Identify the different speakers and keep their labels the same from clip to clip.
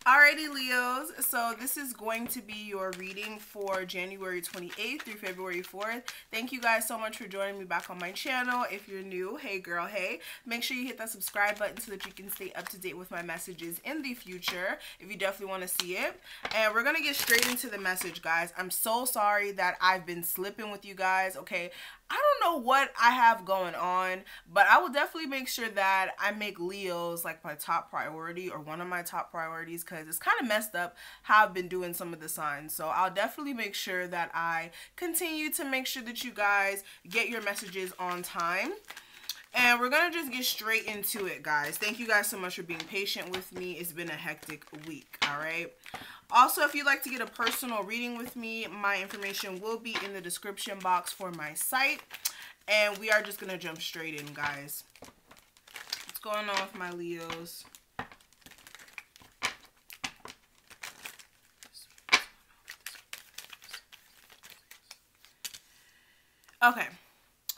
Speaker 1: Alrighty, Leos, so this is going to be your reading for January 28th through February 4th. Thank you guys so much for joining me back on my channel. If you're new, hey girl, hey. Make sure you hit that subscribe button so that you can stay up to date with my messages in the future if you definitely want to see it. And we're going to get straight into the message, guys. I'm so sorry that I've been slipping with you guys, okay? I don't know what I have going on, but I will definitely make sure that I make Leos like my top priority, or one of my top priorities, because it's kind of messed up how I've been doing some of the signs. So I'll definitely make sure that I continue to make sure that you guys get your messages on time. And we're going to just get straight into it, guys. Thank you guys so much for being patient with me. It's been a hectic week, all right? Also, if you'd like to get a personal reading with me, my information will be in the description box for my site. And we are just going to jump straight in, guys. What's going on with my Leos? Okay.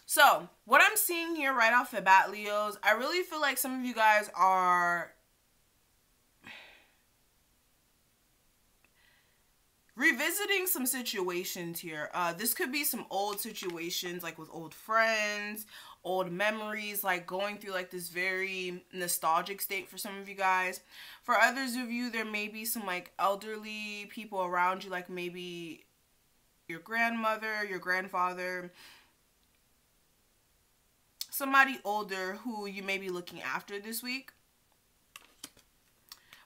Speaker 1: So, what I'm seeing here right off the bat, Leos, I really feel like some of you guys are revisiting some situations here. This could be some old situations, like with old friends, old memories, like going through like this very nostalgic state for some of you guys. For others of you, there may be some like elderly people around you, like maybe your grandmother, your grandfather, somebody older who you may be looking after this week.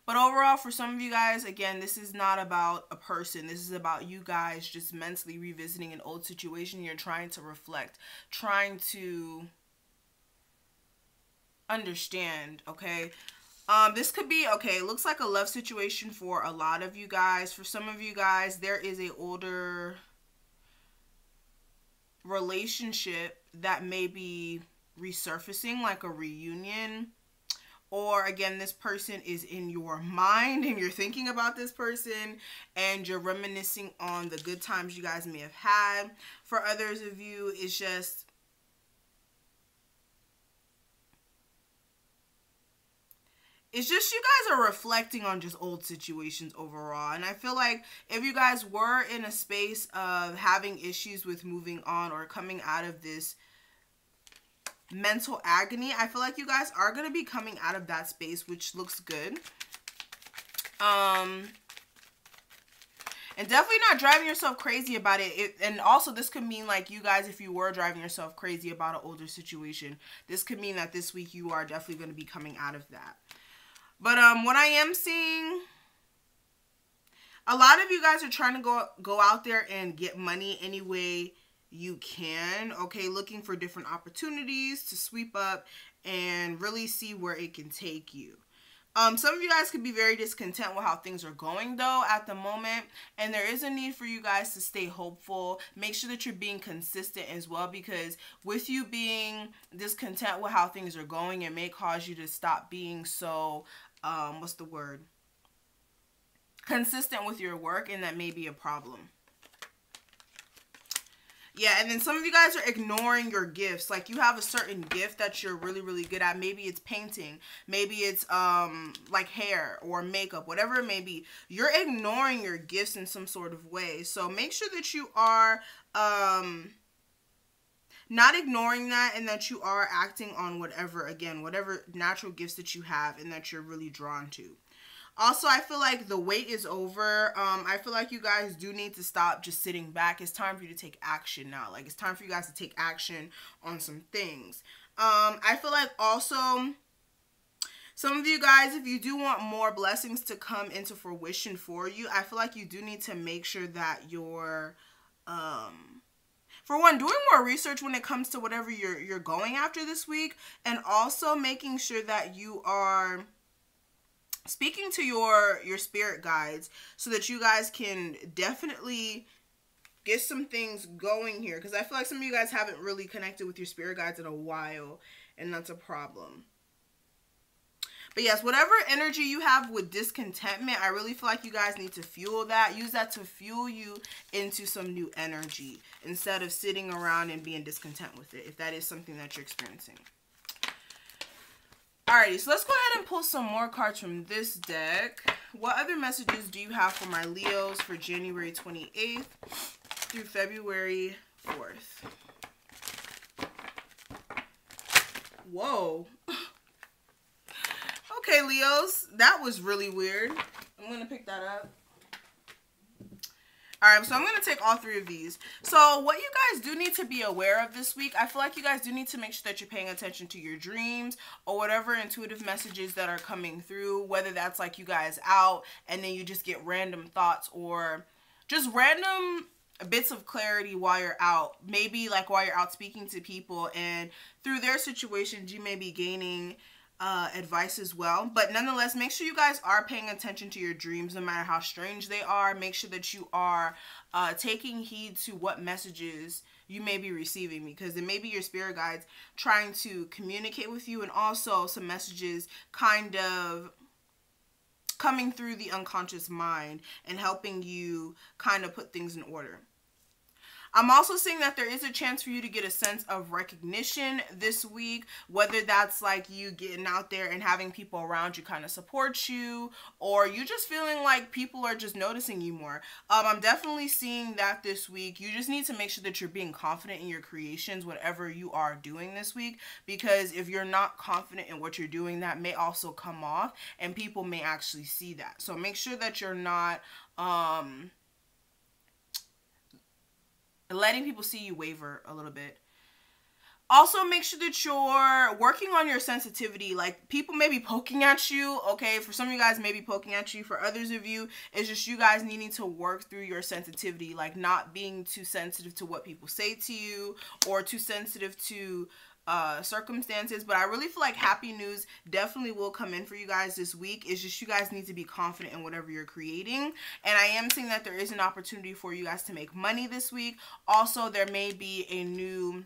Speaker 1: But overall, for some of you guys, again, this is not about a person. This is about you guys just mentally revisiting an old situation. You're trying to reflect, trying to understand, okay? This could be, okay, it looks like a love situation for a lot of you guys. For some of you guys, there is a older relationship that may be resurfacing, like a reunion. Or again, this person is in your mind and you're thinking about this person and you're reminiscing on the good times you guys may have had. For others of you, it's just you guys are reflecting on just old situations overall. And I feel like if you guys were in a space of having issues with moving on or coming out of this mental agony, I feel like you guys are going to be coming out of that space, which looks good. And definitely not driving yourself crazy about it. And also, this could mean like you guys, if you were driving yourself crazy about an older situation, this could mean that this week you are definitely going to be coming out of that. But what I am seeing, a lot of you guys are trying to go out there and get money any way you can, okay? Looking for different opportunities to sweep up and really see where it can take you. Some of you guys could be very discontent with how things are going though at the moment, and there is a need for you guys to stay hopeful. Make sure that you're being consistent as well, because with you being discontent with how things are going, it may cause you to stop being so what's the word, consistent with your work, and that may be a problem. Yeah, and then some of you guys are ignoring your gifts. Like you have a certain gift that you're really, really good at. Maybe it's painting. Maybe it's like hair or makeup, whatever it may be. You're ignoring your gifts in some sort of way. So make sure that you are not ignoring that, and that you are acting on whatever natural gifts that you have and that you're really drawn to. Also, I feel like the wait is over. I feel like you guys do need to stop just sitting back. It's time for you to take action now. Like, it's time for you guys to take action on some things. I feel like also, some of you guys, if you do want more blessings to come into fruition for you, I feel like you do need to make sure that you're, for one, doing more research when it comes to whatever you're going after this week, and also making sure that you are speaking to your spirit guides so that you guys can definitely get some things going here, because I feel like some of you guys haven't really connected with your spirit guides in a while, and that's a problem. But yes, whatever energy you have with discontentment, I really feel like you guys need to fuel that. Use that to fuel you into some new energy instead of sitting around and being discontent with it, if that is something that you're experiencing. Alrighty, so let's go ahead and pull some more cards from this deck. what other messages do you have for my Leos for January 28th through February 4th? Whoa. Okay, Leos, that was really weird. I'm going to pick that up. Alright, so I'm going to take all three of these. So what you guys do need to be aware of this week, I feel like you guys do need to make sure that you're paying attention to your dreams or whatever intuitive messages that are coming through, whether that's like you guys out and then you just get random thoughts or just random bits of clarity while you're out. Maybe like while you're out speaking to people and through their situations you may be gaining advice as well. But nonetheless, make sure you guys are paying attention to your dreams no matter how strange they are. Make sure that you are taking heed to what messages you may be receiving, because it may be your spirit guides trying to communicate with you, and also some messages kind of coming through the unconscious mind and helping you kind of put things in order. I'm also seeing that there is a chance for you to get a sense of recognition this week, whether that's like you getting out there and having people around you kind of support you, or you just feeling like people are just noticing you more. I'm definitely seeing that this week. You just need to make sure that you're being confident in your creations, whatever you are doing this week, because if you're not confident in what you're doing, that may also come off and people may actually see that. So make sure that you're not letting people see you waver a little bit. Also, make sure that you're working on your sensitivity. Like, people may be poking at you, okay? For some of you guys, may be poking at you. For others of you, it's just you guys needing to work through your sensitivity. Like, not being too sensitive to what people say to you or too sensitive to circumstances. But I really feel like happy news definitely will come in for you guys this week. It's just you guys need to be confident in whatever you're creating. And I am seeing that there is an opportunity for you guys to make money this week. Also, there may be a new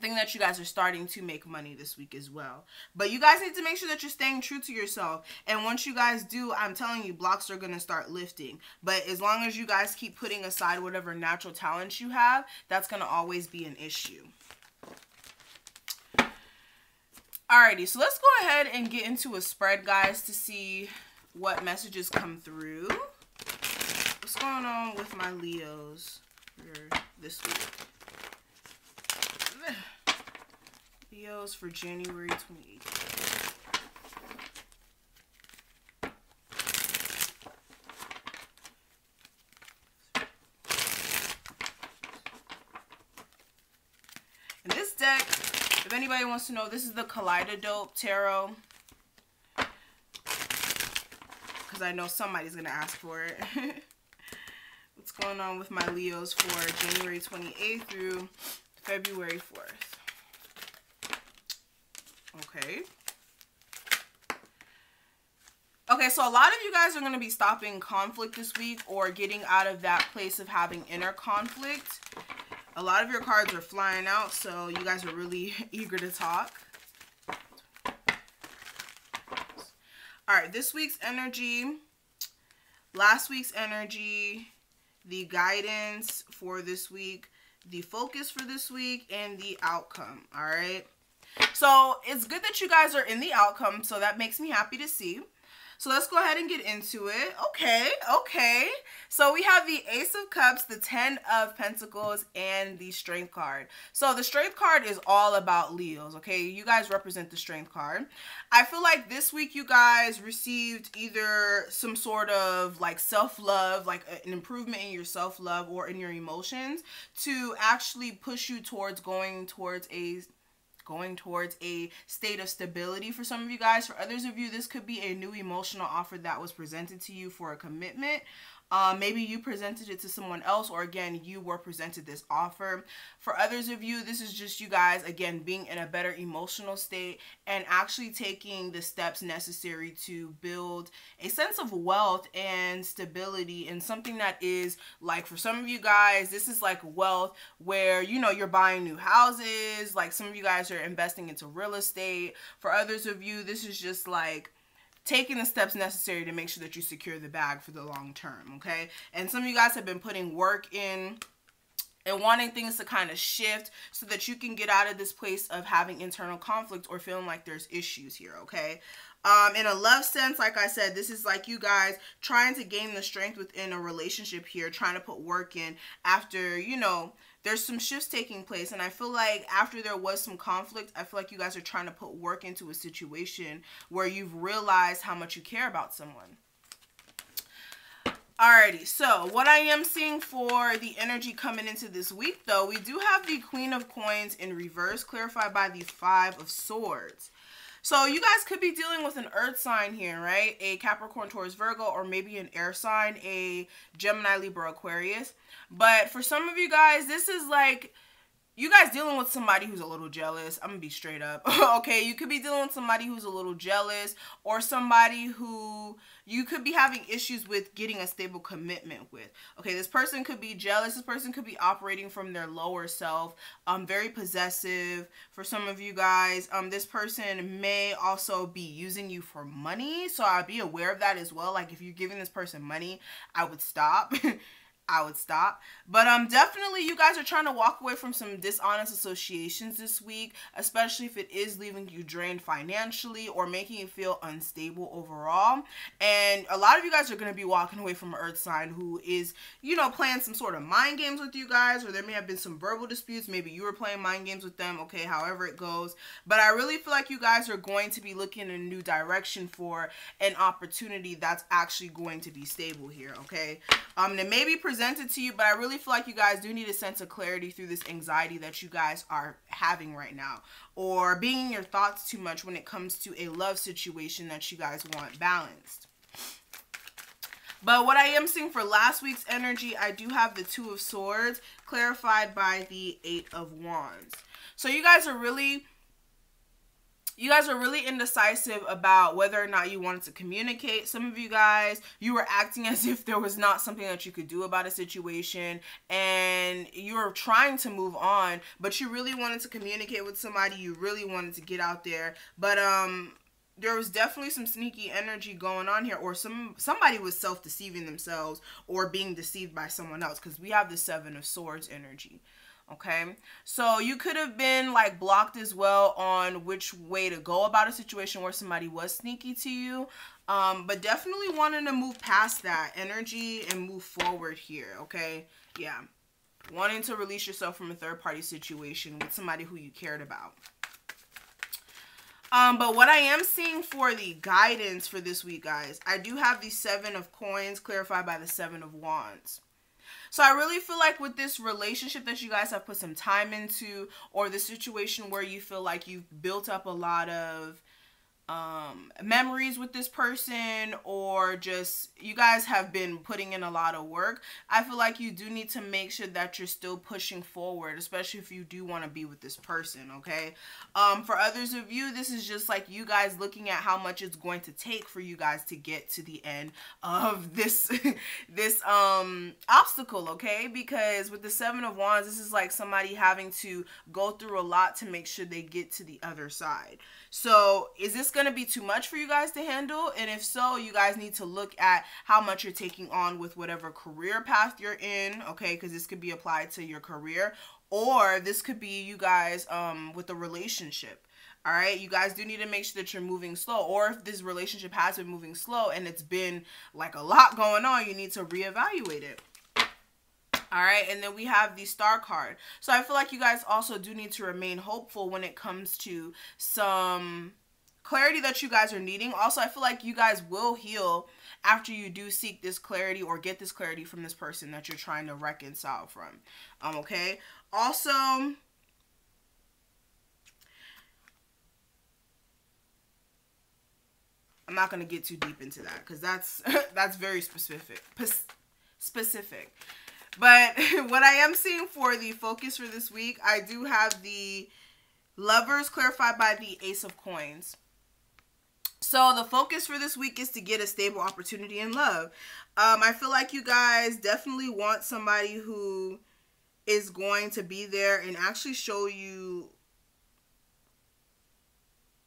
Speaker 1: thing that you guys are starting to make money this week as well. But you guys need to make sure that you're staying true to yourself. And once you guys do, I'm telling you, blocks are going to start lifting. But as long as you guys keep putting aside whatever natural talents you have, that's going to always be an issue. Alrighty, so let's go ahead and get into a spread, guys, to see what messages come through. What's going on with my Leos for this week? Leos for January 28th. In this deck, if anybody wants to know, this is the Kaleidodope Tarot, because I know somebody's going to ask for it. What's going on with my Leos for January 28th through February 4th? Okay. Okay, so a lot of you guys are going to be stopping conflict this week or getting out of that place of having inner conflict. A lot of your cards are flying out, so you guys are really eager to talk. Alright, this week's energy, last week's energy, the guidance for this week, the focus for this week, and the outcome. Alright, so it's good that you guys are in the outcome, so that makes me happy to see. So let's go ahead and get into it. Okay. So we have the Ace of Cups, the 10 of Pentacles, and the Strength card. So the Strength card is all about Leos, okay? You guys represent the Strength card. I feel like this week you guys received either some sort of like self-love, like an improvement in your self-love or in your emotions to actually push you towards going towards a state of stability for some of you guys. For others of you, this could be a new emotional offer that was presented to you for a commitment. Maybe you presented it to someone else, or again, you were presented this offer. For others of you, this is just you guys, again, being in a better emotional state and actually taking the steps necessary to build a sense of wealth and stability, and something that is like, for some of you guys, this is like wealth where, you know, you're buying new houses. Like, some of you guys are investing into real estate. For others of you, this is just like taking the steps necessary to make sure that you secure the bag for the long term, okay? And some of you guys have been putting work in and wanting things to kind of shift so that you can get out of this place of having internal conflict or feeling like there's issues here, okay? In a love sense, like I said, this is like you guys trying to gain the strength within a relationship here, trying to put work in after, you know, there's some shifts taking place. And I feel like after there was some conflict, I feel like you guys are trying to put work into a situation where you've realized how much you care about someone. Alrighty, so what I am seeing for the energy coming into this week, though, we do have the Queen of Coins in reverse, clarified by the Five of Swords. So you guys could be dealing with an earth sign here, right? A Capricorn, Taurus, Virgo, or maybe an air sign, a Gemini, Libra, Aquarius. But for some of you guys, this is like you guys dealing with somebody who's a little jealous. I'm gonna be straight up. Okay, you could be dealing with somebody who's a little jealous, or somebody who you could be having issues with getting a stable commitment with. Okay, this person could be jealous. This person could be operating from their lower self, very possessive. For some of you guys, this person may also be using you for money, so I'd be aware of that as well. Like if you're giving this person money, I would stop. I would stop. But definitely you guys are trying to walk away from some dishonest associations this week, especially if it is leaving you drained financially or making you feel unstable overall. And a lot of you guys are going to be walking away from an earth sign who is, you know, playing some sort of mind games with you guys, or there may have been some verbal disputes. Maybe you were playing mind games with them. Okay, however it goes. But I really feel like you guys are going to be looking in a new direction for an opportunity that's actually going to be stable here. Okay, it may be presented to you, but I really feel like you guys do need a sense of clarity through this anxiety that you guys are having right now, or being in your thoughts too much when it comes to a love situation that you guys want balanced. But what I am seeing for last week's energy, I do have the Two of Swords clarified by the Eight of Wands. So you guys are really indecisive about whether or not you wanted to communicate. Some of you guys, you were acting as if there was not something that you could do about a situation, and you were trying to move on, but you really wanted to communicate with somebody. You really wanted to get out there, but there was definitely some sneaky energy going on here, or somebody was self-deceiving themselves or being deceived by someone else, because we have the Seven of Swords energy. Okay, so you could have been like blocked as well on which way to go about a situation where somebody was sneaky to you, but definitely wanting to move past that energy and move forward here. Okay, yeah, wanting to release yourself from a third-party situation with somebody who you cared about. But what I am seeing for the guidance for this week, guys, I do have the Seven of Coins clarified by the Seven of Wands. So I really feel like with this relationship that you guys have put some time into, or the situation where you feel like you've built up a lot of memories with this person, or just you guys have been putting in a lot of work, I feel like you do need to make sure that you're still pushing forward, especially if you do want to be with this person. Okay, for others of you, this is just like you guys looking at how much it's going to take for you guys to get to the end of this this obstacle. Okay, because with the Seven of Wands, this is like somebody having to go through a lot to make sure they get to the other side. So is this going to be too much for you guys to handle? And if so, you guys need to look at how much you're taking on with whatever career path you're in, okay? Because this could be applied to your career, or this could be you guys with a relationship. All right, you guys do need to make sure that you're moving slow, or if this relationship has been moving slow and it's been like a lot going on, you need to reevaluate it. All right, and then we have the Star card. So I feel like you guys also do need to remain hopeful when it comes to some clarity that you guys are needing. Also, I feel like you guys will heal after you do seek this clarity or get this clarity from this person that you're trying to reconcile from. Okay. Also, I'm not going to get too deep into that because that's very specific. But what I am seeing for the focus for this week, I do have the Lovers clarified by the Ace of Coins. So the focus for this week is to get a stable opportunity in love. I feel like you guys definitely want somebody who is going to be there and actually show you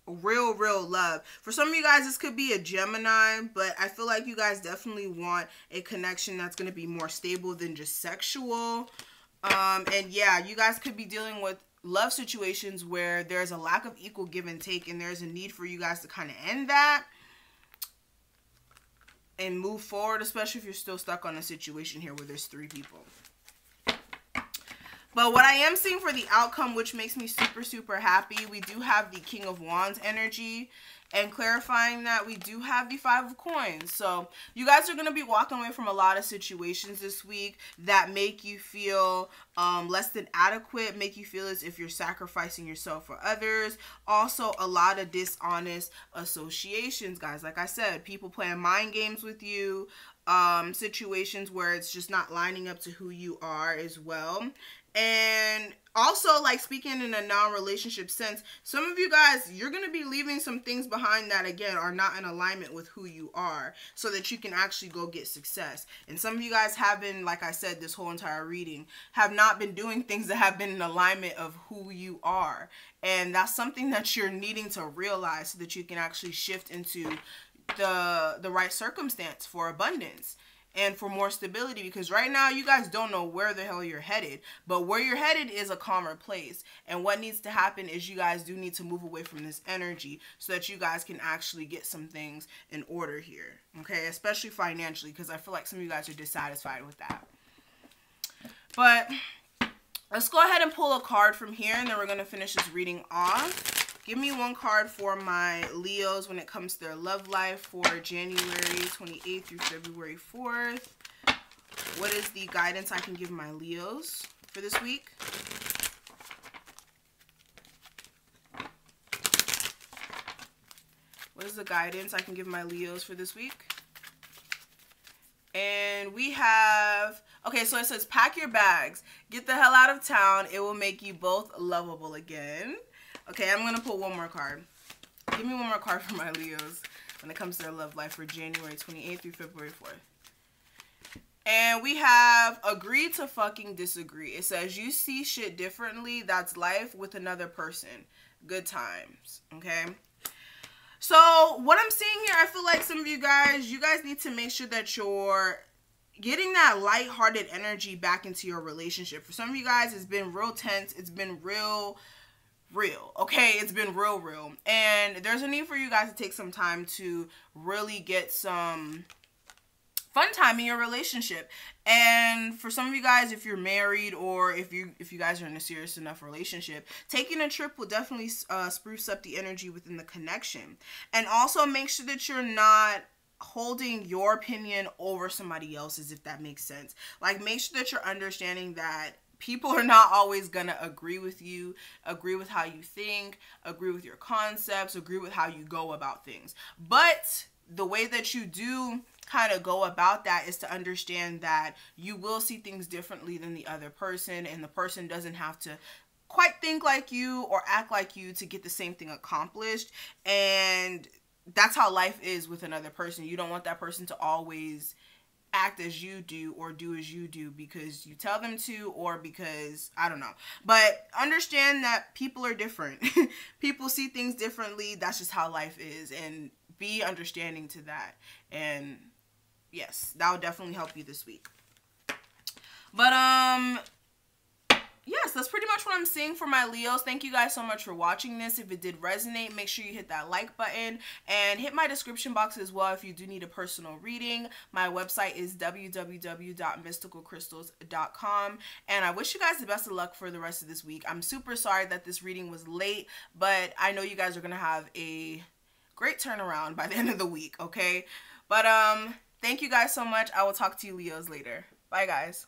Speaker 1: real love. For some of you guys, this could be a Gemini, but I feel like you guys definitely want a connection that's going to be more stable than just sexual. And yeah, you guys could be dealing with love situations where there's a lack of equal give and take, and there's a need for you guys to kind of end that and move forward, especially if you're still stuck on a situation here where there's 3 people. But what I am seeing for the outcome, which makes me super, super happy, we do have the King of Wands energy, and clarifying that we do have the 5 of Coins. So you guys are going to be walking away from a lot of situations this week that make you feel less than adequate, make you feel as if you're sacrificing yourself for others. Also, a lot of dishonest associations, guys. Like I said, people playing mind games with you, situations where it's just not lining up to who you are as well. And also, like, speaking in a non-relationship sense, some of you guys, you're going to be leaving some things behind that, again, are not in alignment with who you are, so that you can actually go get success. And some of you guys have been, like I said, this whole entire reading, have not been doing things that have been in alignment of who you are. And that's something that you're needing to realize so that you can actually shift into the right circumstance for abundance and for more stability, because right now you guys don't know where the hell you're headed, but where you're headed is a calmer place. And what needs to happen is you guys do need to move away from this energy so that you guys can actually get some things in order here, okay? Especially financially, because I feel like some of you guys are dissatisfied with that. But let's go ahead and pull a card from here, and then we're going to finish this reading off. Give me one card for my Leos when it comes to their love life for January 28th through February 4th. What is the guidance I can give my Leos for this week? What is the guidance I can give my Leos for this week? And we have, okay, so it says, pack your bags. Get the hell out of town. It will make you both lovable again. Okay, I'm going to pull one more card. Give me one more card for my Leos when it comes to their love life for January 28th through February 4th. And we have agree to fucking disagree. It says you see shit differently. That's life with another person. Good times. Okay. So what I'm seeing here, I feel like some of you guys need to make sure that you're getting that lighthearted energy back into your relationship. For some of you guys, it's been real tense. It's been real, okay? It's been real. And there's a need for you guys to take some time to really get some fun time in your relationship. And for some of you guys, if you're married or if you guys are in a serious enough relationship, taking a trip will definitely spruce up the energy within the connection. And also make sure that you're not holding your opinion over somebody else's, if that makes sense. Like, make sure that you're understanding that people are not always going to agree with you, agree with how you think, agree with your concepts, agree with how you go about things. But the way that you do kind of go about that is to understand that you will see things differently than the other person, and the person doesn't have to quite think like you or act like you to get the same thing accomplished. And that's how life is with another person. You don't want that person to always act as you do or do as you do because you tell them to, or because, I don't know. But understand that people are different. People see things differently. That's just how life is, and be understanding to that. And yes, that will definitely help you this week. But yes, that's pretty much what I'm seeing for my Leos. Thank you guys so much for watching this. If it did resonate, make sure you hit that like button and hit my description box as well if you do need a personal reading. My website is www.MystikalKristals.com, and I wish you guys the best of luck for the rest of this week. I'm super sorry that this reading was late, but I know you guys are going to have a great turnaround by the end of the week, okay? But thank you guys so much. I will talk to you Leos later. Bye, guys.